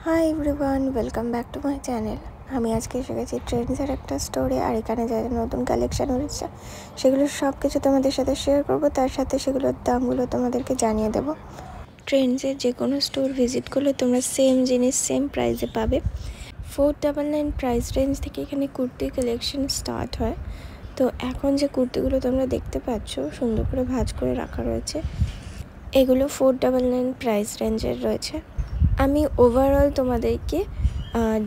Hi everyone, welcome back to my channel. আমি আজকে এসে গেছি ট্রেন্ডসের একটা স্টোরে। আর এখানে যা যা নতুন কালেকশান হয়েছে সেগুলো সব কিছু তোমাদের সাথে শেয়ার করব, তার সাথে সেগুলোর দামগুলো তোমাদেরকে জানিয়ে দেবো। ট্রেন্ডসের যে কোনো স্টোর ভিজিট করলে তোমরা সেম জিনিস সেম প্রাইসে পাবে। 499 প্রাইস রেঞ্জ থেকে এখানে কুর্তি কালেকশন স্টার্ট হয়। তো এখন যে কুর্তিগুলো তোমরা দেখতে পাচ্ছ সুন্দর করে ভাঁজ করে রাখা রয়েছে, এগুলো 499 প্রাইস রেঞ্জের রয়েছে। আমি ওভারঅল তোমাদেরকে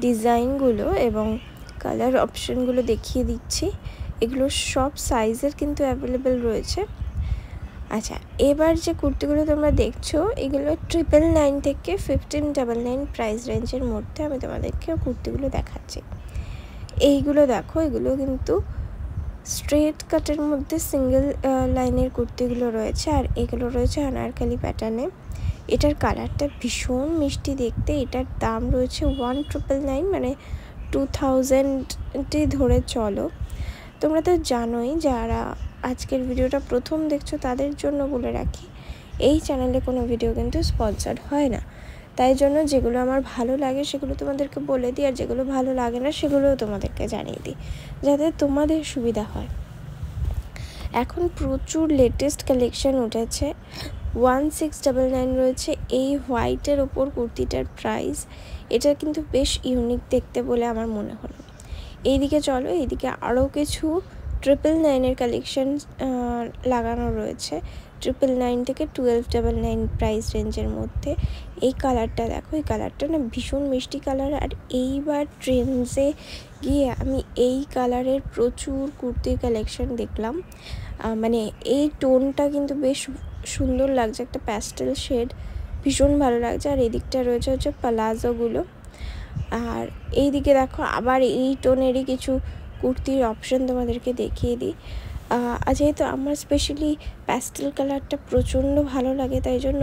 ডিজাইনগুলো এবং কালার অপশনগুলো দেখিয়ে দিচ্ছি। এগুলো সব সাইজের কিন্তু অ্যাভেলেবেল রয়েছে। আচ্ছা, এবার যে কুর্তিগুলো তোমরা দেখছো এগুলো 999 থেকে 1599 প্রাইস রেঞ্জের মধ্যে আমি তোমাদেরকে কুর্তিগুলো দেখাচ্ছি। এইগুলো দেখো, এগুলো কিন্তু স্ট্রেট কাটের মধ্যে সিঙ্গেল লাইনের কুর্তিগুলো রয়েছে, আর এগুলো রয়েছে আনারকলি প্যাটার্নে। এটার কালারটা ভীষণ মিষ্টি দেখতে। এটার দাম রয়েছে 1999, মানে 2000 ধরে চলো। তোমরা তো জানোই, যারা আজকের ভিডিওটা প্রথম দেখছো তাদের জন্য বলে রাখি, এই চ্যানেলে কোনো ভিডিও কিন্তু স্পন্সর্ড হয় না। তাই জন্য যেগুলো আমার ভালো লাগে সেগুলো তোমাদেরকে বলে দিই, আর যেগুলো ভালো লাগে না সেগুলোও তোমাদেরকে জানিয়ে দিই, যাতে তোমাদের সুবিধা হয়। এখন প্রচুর লেটেস্ট কালেকশান উঠেছে। 1699 রয়েছে এই হোয়াইটের ওপর কুর্তিটার প্রাইস। এটা কিন্তু বেশ ইউনিক দেখতে বলে আমার মনে হলো। এইদিকে চলো, এইদিকে আরও কিছু 999 কালেকশান লাগানো রয়েছে। 999 থেকে 1299 প্রাইস রেঞ্জের মধ্যে। এই কালারটা দেখো, এই কালারটা না ভীষণ মিষ্টি কালার। আর এইবার ট্রেন্ডসে গিয়ে আমি এই কালারের প্রচুর কুর্তির কালেকশান দেখলাম। মানে এই টোনটা কিন্তু বেশ সুন্দর লাগছে, একটা প্যাস্টেল শেড, ভীষণ ভালো লাগছে। আর এদিকটা রয়েছে হচ্ছে প্লাজোগুলো। আর এই দিকে দেখো আবার এই টোনেরই কিছু কুর্তির অপশন তোমাদেরকে দেখিয়ে দিই। যেহেতু আমার স্পেশালি প্যাস্টেল কালারটা প্রচণ্ড ভালো লাগে, তাই জন্য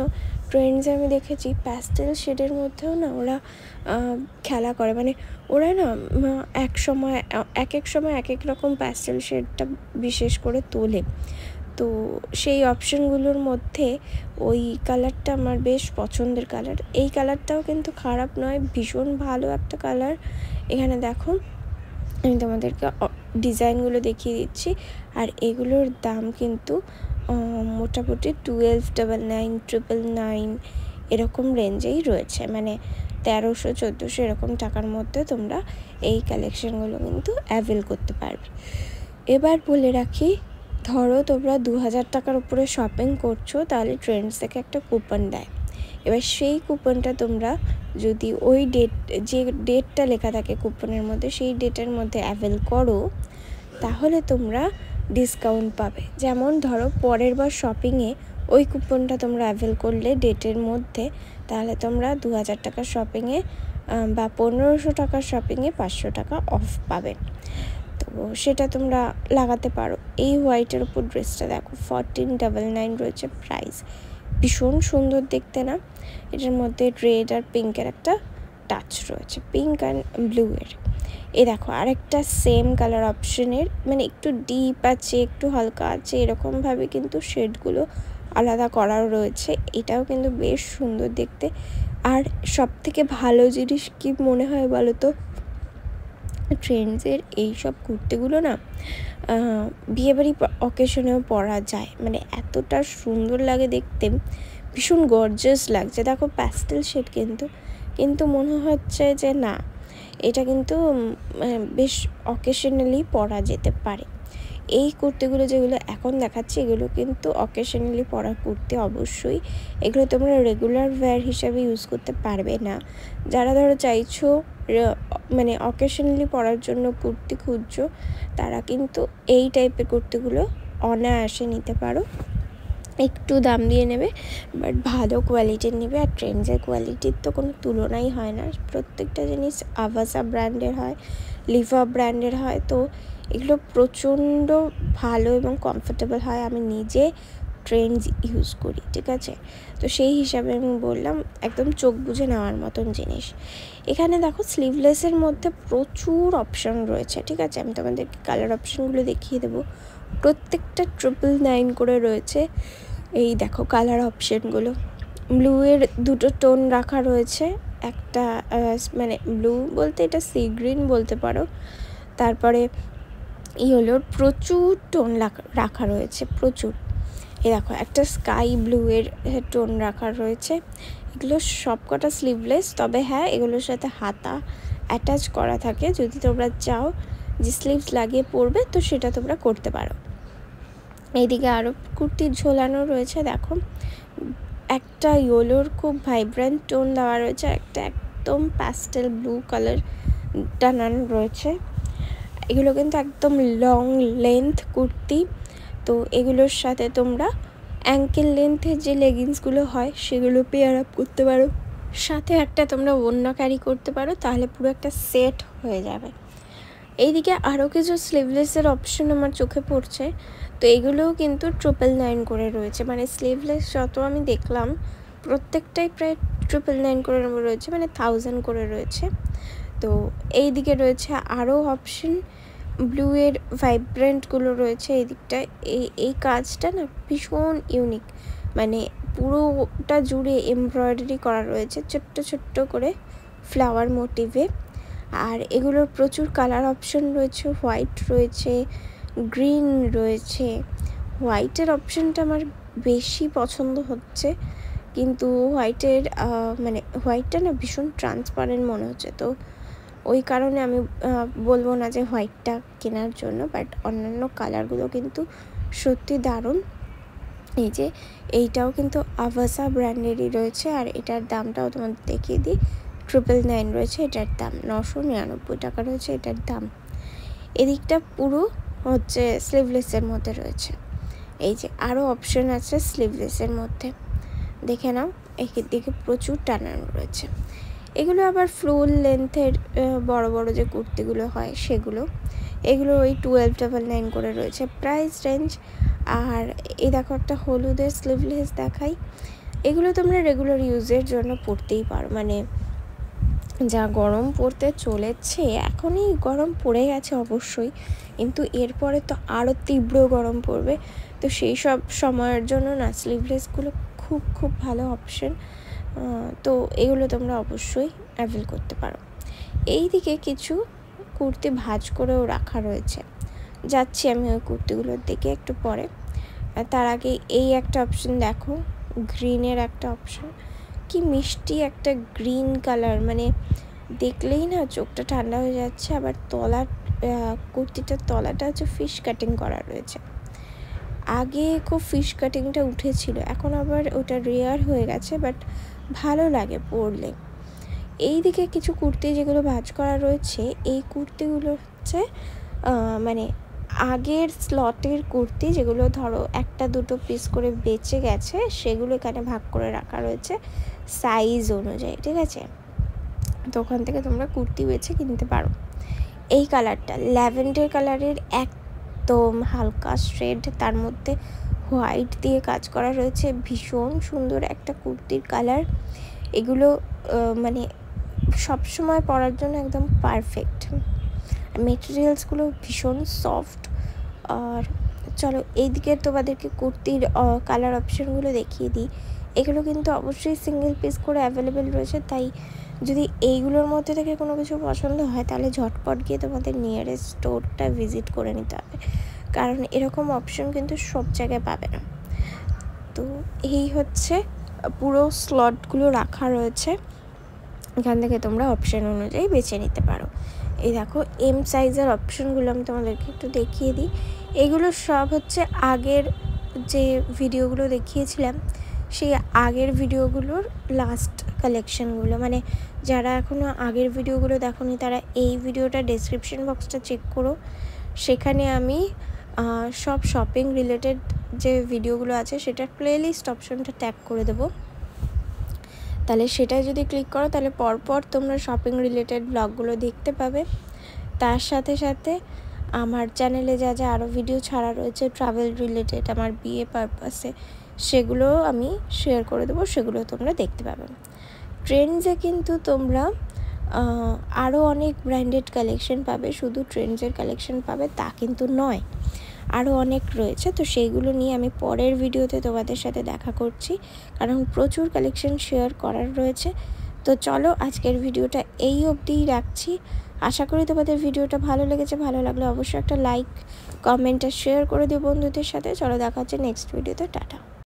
ট্রেন্ডসে আমি দেখেছি প্যাস্টেল শেডের মধ্যেও না ওরা খেলা করে। মানে ওরা না এক এক সময় এক এক রকম প্যাস্টেল শেডটা বিশেষ করে তোলে। তো সেই অপশানগুলোর মধ্যে ওই কালারটা আমার বেশ পছন্দের কালার। এই কালারটাও কিন্তু খারাপ নয়, ভীষণ ভালো একটা কালার। এখানে দেখো, আমি তোমাদেরকে ডিজাইনগুলো দেখিয়ে দিচ্ছি। আর এগুলোর দাম কিন্তু মোটামুটি 1299, 999 এরকম রেঞ্জেই রয়েছে। মানে 1300-1400 এরকম টাকার মধ্যে তোমরা এই কালেকশানগুলো কিন্তু অ্যাভেল করতে পারবে। এবার বলে রাখি, ধরো তোমরা 2000 টাকার উপরে শপিং করছো, তাহলে ট্রেন্ডস থেকে একটা কুপন দেয়। এবার সেই কুপনটা তোমরা যদি ওই যে ডেটটা লেখা থাকে কুপনের মধ্যে, সেই ডেটের মধ্যে অ্যাভেল করো, তাহলে তোমরা ডিসকাউন্ট পাবে। যেমন ধরো পরের বার শপিংয়ে ওই কুপনটা তোমরা অ্যাভেল করলে ডেটের মধ্যে, তাহলে তোমরা 2000 টাকার শপিংয়ে বা 1500 টাকার শপিংয়ে 500 টাকা অফ পাবে। তো সেটা তোমরা লাগাতে পারো। এই হোয়াইটের উপর ড্রেসটা দেখো, 1499 রয়েছে প্রাইস। ভীষণ সুন্দর দেখতে না? এটার মধ্যে রেড আর পিঙ্কের একটা টাচ রয়েছে, পিঙ্ক অ্যান্ড ব্লুয়ের। এই দেখো আরেকটা সেম কালার অপশনের, মানে একটু ডিপ আছে একটু হালকা আছে, এরকমভাবে কিন্তু শেডগুলো আলাদা করাও রয়েছে। এটাও কিন্তু বেশ সুন্দর দেখতে। আর সব থেকে ভালো জিনিস কি মনে হয় বলো তো, ট্রেন্ডসের এইসব কুর্তিগুলো না বিয়েবাড়ি অকেশনেও পরা যায়। মানে এতটা সুন্দর লাগে দেখতে, ভীষণ গর্জিয়াস লাগছে। দেখো প্যাস্টেল শেড কিন্তু মনে হচ্ছে যে না, এটা কিন্তু বেশ অকেশনালি পরা যেতে পারে। এই কুর্তিগুলো যেগুলো এখন দেখাচ্ছি এগুলো কিন্তু অকেশনালি পরা কুর্তি অবশ্যই। এগুলো তোমরা রেগুলার ওয়্যার হিসাবে ইউজ করতে পারবে না। যারা ধরো চাইছো মানে অকেশনালি পরার জন্য কুর্তি খুঁজছো, তারা কিন্তু এই টাইপের কুর্তিগুলো অনায়াসে নিতে পারো। একটু দাম দিয়ে নেবে, বাট ভালো কোয়ালিটির নেবে। আর ট্রেন্ডসের কোয়ালিটির তো কোনো তুলনাই হয় না। প্রত্যেকটা জিনিস আভাসা ব্র্যান্ডের হয়, লিভা ব্র্যান্ডের হয়। তো এগুলো প্রচণ্ড ভালো এবং কমফোর্টেবল হয়। আমি নিজে ট্রেন্ডস ইউজ করি, ঠিক আছে? তো সেই হিসাবে আমি বললাম, একদম চোখ বুজে নেওয়ার মতন জিনিস। এখানে দেখো স্লিভলেসের মধ্যে প্রচুর অপশান রয়েছে, ঠিক আছে? আমি তোমাদেরকে কালার অপশানগুলো দেখিয়ে দেবো। প্রত্যেকটা 999 করে রয়েছে। এই দেখো কালার অপশানগুলো, ব্লুয়ের দুটো টোন রাখা রয়েছে, একটা মানে ব্লু বলতে এটা সি গ্রিন বলতে পারো, তারপরে ইয়েলোর প্রচুর টোন রাখা রয়েছে, প্রচুর। এই দেখো একটা স্কাই ব্লু এর টোন রাখা রয়েছে। এগুলো সবকটা স্লিভলেস, তবে হ্যাঁ এগুলোর সাথে হাতা অ্যাটাচ করা থাকে। যদি তোমরা চাও যে স্লিভস লাগিয়ে পরবে তো সেটা তোমরা করতে পারো। এইদিকে আরও কুর্তি ঝোলানো রয়েছে, দেখো একটা ইয়েলোর খুব ভাইব্রেন্ট টোন দেওয়া রয়েছে, একটা একদম প্যাস্টেল ব্লু কালার টানানো রয়েছে। এগুলো কিন্তু একদম লং লেন্থ কুর্তি, তো এগুলোর সাথে তোমরা অ্যাঙ্কেল লেন্থের যে লেগিংসগুলো হয় সেগুলো পেয়ার আপ করতে পারো, সাথে একটা তোমরা ওড়না ক্যারি করতে পারো, তাহলে পুরো একটা সেট হয়ে যাবে। এইদিকে আরও কিছু স্লিভলেসের অপশন আমার চোখে পড়ছে, তো এগুলোও কিন্তু 999 করে রয়েছে। মানে স্লিভলেস যত আমি দেখলাম প্রত্যেকটাই প্রায় 999 করে রয়েছে, মানে 1000 করে রয়েছে। তো এই দিকে রয়েছে আরও অপশন, ব্লু এর ভাইব্রেন্টগুলো রয়েছে এই দিকটায়। এই কাজটা না ভীষণ ইউনিক, মানে পুরোটা জুড়ে এমব্রয়ডারি করা রয়েছে ছোট্ট ছোট্ট করে ফ্লাওয়ার মোটিভে। আর এগুলোর প্রচুর কালার অপশন রয়েছে, হোয়াইট রয়েছে, গ্রিন রয়েছে। হোয়াইটের অপশনটা আমার বেশি পছন্দ হচ্ছে, কিন্তু হোয়াইটের মানে হোয়াইটটা না ভীষণ ট্রান্সপারেন্ট মনে হচ্ছে, তো ওই কারণে আমি বলবো না যে হোয়াইটটা কেনার জন্য, বাট অন্যান্য কালারগুলো কিন্তু সত্যি দারুণ। এই যে এইটাও কিন্তু আভাসা ব্র্যান্ডেরই রয়েছে, আর এটার দামটাও তোমাদের দেখিয়ে দিই, 999 রয়েছে এটার দাম, 999 টাকা রয়েছে এটার দাম। এদিকটা পুরো হচ্ছে স্লিভলেসের মধ্যে রয়েছে। এই যে আরও অপশন আছে স্লিভলেসের মধ্যে, দেখে নাও একের দিকে প্রচুর টানানো রয়েছে। এগুলো আবার ফুল লেন্থের বড় বড় যে কুর্তিগুলো হয় সেগুলো, এগুলো ওই 1299 করে রয়েছে প্রাইস রেঞ্জ। আর এই দেখো একটা হলুদের স্লিভলেস দেখাই, এগুলো তোমরা রেগুলার ইউজের জন্য পরতেই পারো, মানে যা গরম পড়তে চলেছে, এখনই গরম পড়ে গেছে অবশ্যই, কিন্তু এরপরে তো আরও তীব্র গরম পড়বে, তো সেই সব সময়ের জন্য না স্লিভলেসগুলো খুব খুব ভালো অপশন। তো এগুলো তোমরা অবশ্যই অ্যাভেল করতে পারো। এই দিকে কিছু কুর্তি ভাঁজ করেও রাখা রয়েছে, যাচ্ছি আমি ওই কুর্তিগুলোর দিকে একটু পরে। তার আগে এই একটা অপশন দেখো, গ্রিনের একটা অপশন, কি মিষ্টি একটা গ্রিন কালার, মানে দেখলেই না চোখটা ঠান্ডা হয়ে যাচ্ছে। আবার তলার কুর্তিটার তলাটা হচ্ছে ফিশ কাটিং করা রয়েছে, আগে খুব ফিশ কাটিংটা উঠেছিল, এখন আবার ওটা রেয়ার হয়ে গেছে, বাট ভালো লাগে পরলে। এই দিকে কিছু কুর্তি যেগুলো ভাঁজ করা রয়েছে, এই কুর্তিগুলো হচ্ছে মানে আগের স্লটের কুর্তি, যেগুলো ধরো একটা দুটো পিস করে বেঁচে গেছে, সেগুলো এখানে ভাগ করে রাখা রয়েছে সাইজ অনুযায়ী, ঠিক আছে? তো ওখান থেকে তোমরা কুর্তি বেছে কিনতে পারো। এই কালারটা ল্যাভেন্ডার কালারের একদম হালকা শেড, তার মধ্যে হোয়াইট দিয়ে কাজ করা রয়েছে, ভীষণ সুন্দর একটা কুর্তির কালার। এগুলো মানে সবসময় পরার জন্য একদম পারফেক্ট, মেটেরিয়ালসগুলো ভীষণ সফট। আর চলো এইদিকে তোমাদেরকে কুর্তির কালার অপশানগুলো দেখিয়ে দিই। এগুলো কিন্তু অবশ্যই সিঙ্গেল পিস করে অ্যাভেলেবেল রয়েছে, তাই যদি এইগুলোর মধ্যে থেকে কোনো কিছু পছন্দ হয় তাহলে ঝটপট গিয়ে তোমাদের নিয়ারেস্ট স্টোরটা ভিজিট করে নিতে হবে, কারণ এরকম অপশন কিন্তু সব জায়গায় পাবে না। তো এই হচ্ছে পুরো স্লটগুলো রাখা রয়েছে, এখান থেকে তোমরা অপশান অনুযায়ী বেছে নিতে পারো। এই দেখো এম সাইজের অপশানগুলো আমি তোমাদেরকে একটু দেখিয়ে দিই। এগুলো সব হচ্ছে আগের যে ভিডিওগুলো দেখিয়েছিলাম সেই আগের ভিডিওগুলোর লাস্ট কালেকশানগুলো, মানে যারা এখনও আগের ভিডিওগুলো দেখোনি তারা এই ভিডিওটা ডেসক্রিপশন বক্সটা চেক করো, সেখানে আমি সব শপিং রিলেটেড যে ভিডিওগুলো আছে সেটার প্লেলিস্ট অপশনটা ট্যাগ করে দেবো, তাহলে সেটাই যদি ক্লিক করো তাহলে পরপর তোমরা শপিং রিলেটেড ব্লগগুলো দেখতে পাবে। তার সাথে সাথে আমার চ্যানেলে যা যা আরও ভিডিও ছাড়া রয়েছে ট্রাভেল রিলেটেড, আমার বিয়ে পারপাসে, সেগুলো আমি শেয়ার করে দেবো, সেগুলো তোমরা দেখতে পাবে। ট্রেন্ডসে কিন্তু তোমরা আরও অনেক ব্র্যান্ডেড কালেকশন পাবে, শুধু ট্রেন্ডসের কালেকশন পাবে তা কিন্তু নয়, আরও অনেক রয়েছে। তো সেইগুলো নিয়ে আমি পরের ভিডিওতে তোমাদের সাথে দেখা করছি, কারণ প্রচুর কালেকশন শেয়ার করার রয়েছে। তো চলো আজকের ভিডিওটা এই অবধিই রাখছি। আশা করি তোমাদের ভিডিওটা ভালো লেগেছে। ভালো লাগলে অবশ্যই একটা লাইক, কমেন্ট আর শেয়ার করে দিও বন্ধুদের সাথে। চলো দেখা হচ্ছে নেক্সট ভিডিওতে। টাটা।